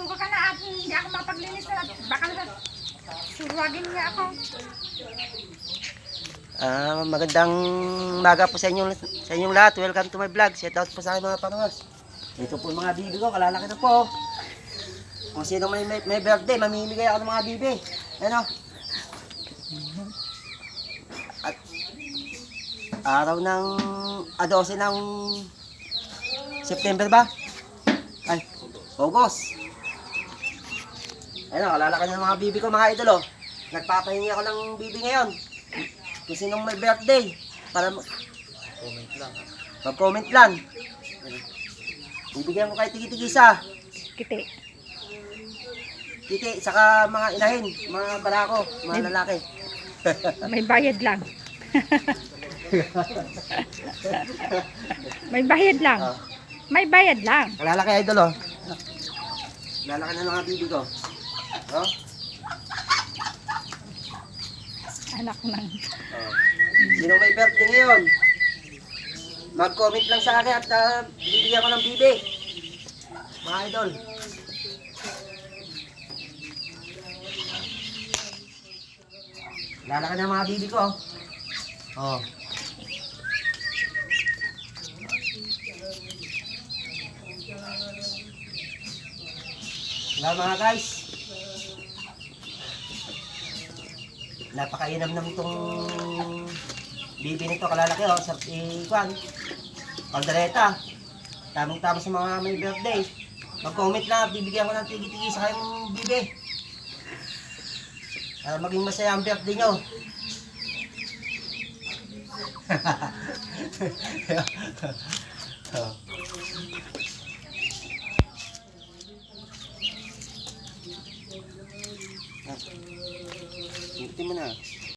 Suka ka na at hindi ako mapaglinis na. Baka na suwagin niya ako. Magandang umaga po sa inyong lahat. Welcome to my vlog. Shout out po sa aking mga panuwas. Ito po mga bibi ko, kalalaki na po. Kung sino may birthday, mamimigay ako ng mga bibi. Ano? At araw ng 12 ng September ba? Ay, August. Ano, kalalaki na ng mga bibi ko, mga idol. Nagpapahingi ako ng bibi ngayon. Kung sinong may birthday, para comment lang. Mag-comment lang. Bibigyan ko kay tigi-tigisa. Kiti. Titi, saka mga inahin, mga barako, mga lalaki. May bayad lang. May bayad lang. Oh. May bayad lang. Kalalaki idol, oh. Lalaki na mga bibi ko. Oh. Anak ng... Oh. Sino may birthday ngayon? Mag-comment lang sa akin at bibigyan ko ng bibi. Mga idol. Lalaki na mga bibi ko. Oh. Wala mga guys. Napakainam-nam itong bibi nito, kalalaki oh, sa ikuan. Kaldereta. Tamang-tama sa mga may birthday. Mag-comment lang, bibigyan ko ng tigi-tigi sa kayong bibi. Para maging masaya ang birthday nyo. Oh. Tingnan mo na.